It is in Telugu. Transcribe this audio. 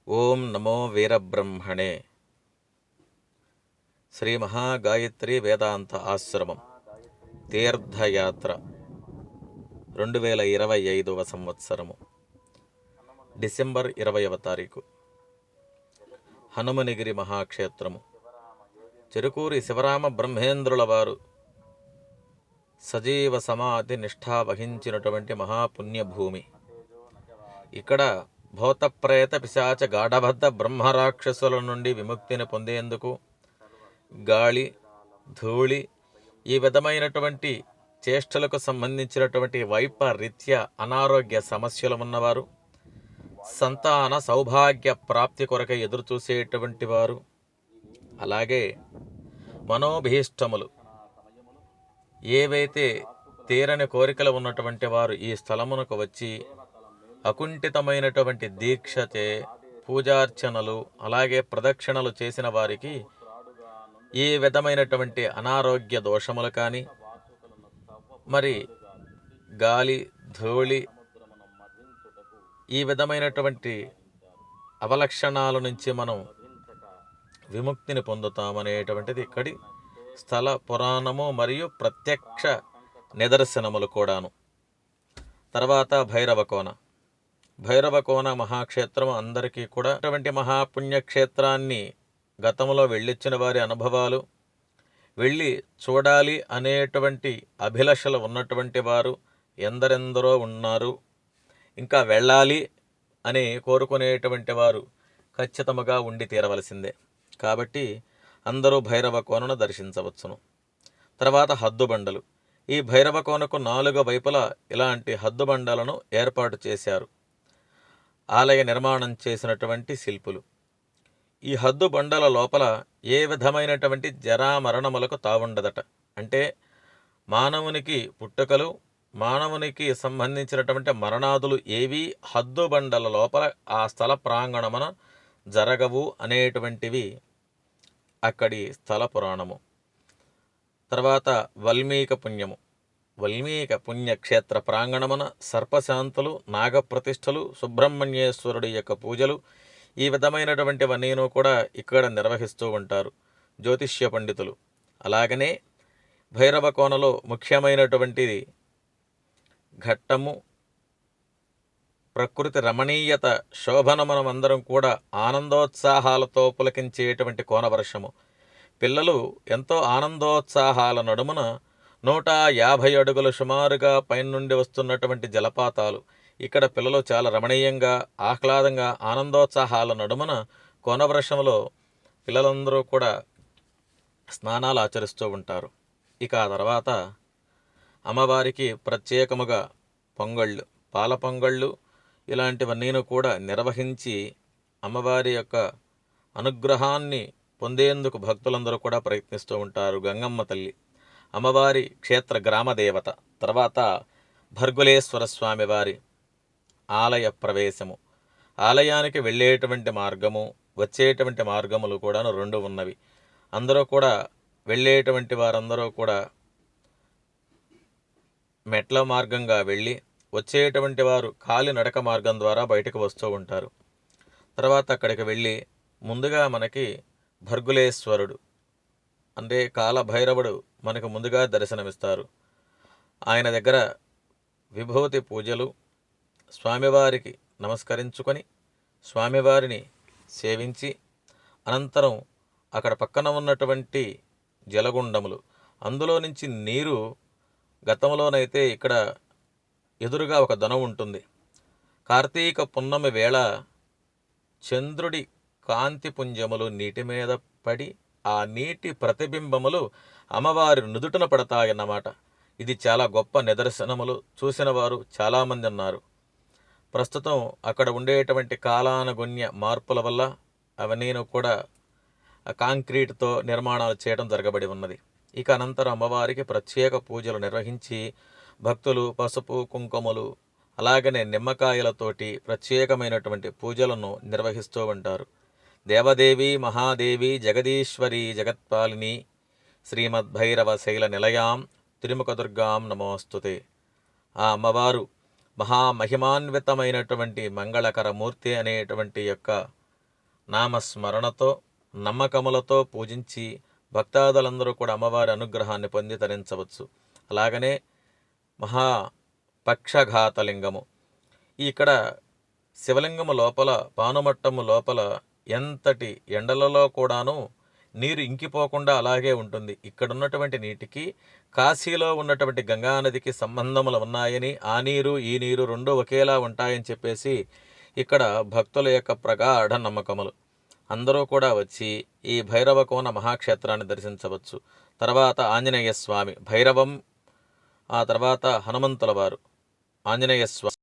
ఓం నమో వీరబ్రహ్మణే. శ్రీ మహాగాయత్రి వేదాంత ఆశ్రమం తీర్థయాత్ర 2025 సంవత్సరము డిసెంబర్ 20వ తారీఖు. హనుమనిగిరి మహాక్షేత్రము, చెరుకూరి శివరామ బ్రహ్మేంద్రుల వారు సజీవ సమాధి నిష్ఠా వహించినటువంటి మహాపుణ్యభూమి. ఇక్కడ భూతప్రేత పిశాచ గాఢబద్ధ బ్రహ్మరాక్షసుల నుండి విముక్తిని పొందేందుకు గాలి, ధూళి, ఈ విధమైనటువంటి చేష్టలకు సంబంధించినటువంటి వైపరీత్య అనారోగ్య సమస్యలు ఉన్నవారు, సంతాన సౌభాగ్య ప్రాప్తి కొరకై ఎదురుచూసేటువంటి వారు, అలాగే మనోభీష్టములు ఏవైతే తీరని కోరికలు ఉన్నటువంటి వారు ఈ స్థలమునకు వచ్చి అకుంఠితమైనటువంటి దీక్షతే పూజార్చనలు అలాగే ప్రదక్షిణలు చేసిన వారికి ఏ విధమైనటువంటి అనారోగ్య దోషములు కానీ, మరి గాలి, ధూళి, ఈ విధమైనటువంటి అవలక్షణాల నుంచి మనం విముక్తిని పొందుతామనేటువంటిది ఇక్కడి స్థల పురాణము మరియు ప్రత్యక్ష నిదర్శనములు కూడాను. తర్వాత భైరవకోన మహాక్షేత్రము అందరికీ కూడా అటువంటి మహాపుణ్యక్షేత్రాన్ని గతంలో వెళ్ళొచ్చిన వారి అనుభవాలు, వెళ్ళి చూడాలి అనేటువంటి అభిలషలు ఉన్నటువంటి వారు ఎందరెందరో ఉన్నారు. ఇంకా వెళ్ళాలి అని కోరుకునేటువంటి వారు ఖచ్చితంగా ఉండి తీరవలసిందే. కాబట్టి అందరూ భైరవకోనను దర్శించవచ్చును. తర్వాత హద్దుబండలు. ఈ భైరవకోనకు 4 వైపులా ఇలాంటి హద్దుబండలను ఏర్పాటు చేశారు ఆలయ నిర్మాణం చేసినటువంటి శిల్పులు. ఈ హద్దు బండల లోపల ఏ విధమైనటువంటి జరామరణములకు తావుండదట. అంటే మానవునికి పుట్టుకలు, మానవునికి సంబంధించినటువంటి మరణాదులు ఏవీ హద్దు బండల లోపల ఆ స్థల ప్రాంగణమున జరగవు అనేటువంటివి అక్కడి స్థల పురాణము. తర్వాత వల్మీక పుణ్యక్షేత్ర ప్రాంగణమున సర్పశాంతులు, నాగప్రతిష్ఠలు, సుబ్రహ్మణ్యేశ్వరుడి యొక్క పూజలు, ఈ విధమైనటువంటివన్నీను కూడా ఇక్కడ నిర్వహిస్తూ ఉంటారు జ్యోతిష్య పండితులు. అలాగనే భైరవకోనలో ముఖ్యమైనటువంటిది ఘట్టము, ప్రకృతి రమణీయత, శోభనమనమందరం కూడా ఆనందోత్సాహాలతో పులకించేటువంటి కోనవర్షము. పిల్లలు ఎంతో ఆనందోత్సాహాల నడుమున 150 అడుగులు సుమారుగా పైనుండి వస్తున్నటువంటి జలపాతాలు. ఇక్కడ పిల్లలు చాలా రమణీయంగా, ఆహ్లాదంగా, ఆనందోత్సాహాల నడుమున కోనవృషంలో పిల్లలందరూ కూడా స్నానాలు ఆచరిస్తూ ఉంటారు. ఇక ఆ తర్వాత అమ్మవారికి ప్రత్యేకముగా పొంగళ్ళు, పాల పొంగళ్ళు ఇలాంటివన్నీను కూడా నిర్వహించి అమ్మవారి యొక్క అనుగ్రహాన్ని పొందేందుకు భక్తులందరూ కూడా ప్రయత్నిస్తూ ఉంటారు. గంగమ్మ తల్లి అమ్మవారి క్షేత్ర గ్రామదేవత. తర్వాత భర్గులేశ్వర స్వామి వారి ఆలయ ప్రవేశము. ఆలయానికి వెళ్ళేటువంటి మార్గము, వచ్చేటువంటి మార్గములు కూడా 2 ఉన్నవి. అందరూ కూడా వెళ్ళేటువంటి వారందరూ కూడా మెట్ల మార్గంగా వెళ్ళి, వచ్చేటువంటి వారు కాలినడక మార్గం ద్వారా బయటకు వస్తూ ఉంటారు. తర్వాత అక్కడికి వెళ్ళి ముందుగా మనకి భర్గులేశ్వరుడు అంటే కాలభైరవుడు మనకు ముందుగా దర్శనమిస్తారు. ఆయన దగ్గర విభూతి పూజలు, స్వామివారికి నమస్కరించుకొని స్వామివారిని సేవించి అనంతరం అక్కడ పక్కన ఉన్నటువంటి జలగుండములు, అందులో నుంచి నీరు, గతంలోనైతే ఇక్కడ ఎదురుగా ఒక దొన ఉంటుంది. కార్తీక పున్నమి వేళ చంద్రుడి కాంతి పుంజములు నీటి మీద పడి ఆ నీటి ప్రతిబింబములు అమ్మవారి నుదుటన పడతాయన్నమాట. ఇది చాలా గొప్ప నిదర్శనములు. చూసిన వారు చాలామంది ఉన్నారు. ప్రస్తుతం అక్కడ ఉండేటువంటి కాలానుగుణ్య మార్పుల వల్ల అవన్నీను కూడా కాంక్రీట్తో నిర్మాణాలు చేయడం జరగబడి ఉన్నది. ఇక అనంతరం అమ్మవారికి ప్రత్యేక పూజలు నిర్వహించి భక్తులు పసుపు, కుంకుమలు అలాగనే నిమ్మకాయలతోటి ప్రత్యేకమైనటువంటి పూజలను నిర్వహిస్తూ ఉంటారు. దేవదేవి మహాదేవి జగదీశ్వరి జగత్పాలిని శ్రీమద్భైరవ శైల నిలయాం తిరుముఖదుర్గాం నమోస్తుతే. ఆ అమ్మవారు మహామహిమాన్వితమైనటువంటి మంగళకర మూర్తి అనేటువంటి యొక్క నామస్మరణతో నమ్మకములతో పూజించి భక్తాదులందరూ కూడా అమ్మవారి అనుగ్రహాన్ని పొంది తరించవచ్చు. అలాగనే మహాపక్షఘాతలింగము, ఇక్కడ శివలింగము లోపల పానుమట్టము లోపల ఎంతటి ఎండలలో కూడాను నీరు ఇంకిపోకుండా అలాగే ఉంటుంది. ఇక్కడున్నటువంటి నీటికి కాశీలో ఉన్నటువంటి గంగానదికి సంబంధములు ఉన్నాయని, ఆ నీరు ఈ నీరు రెండూ ఒకేలా ఉంటాయని చెప్పేసి ఇక్కడ భక్తుల యొక్క ప్రగాఢ నమ్మకములు. అందరూ కూడా వచ్చి ఈ భైరవకోన మహాక్షేత్రాన్ని దర్శించవచ్చు. తర్వాత ఆంజనేయ స్వామి భైరవం, ఆ తర్వాత హనుమంతుల వారు, ఆంజనేయ స్వామి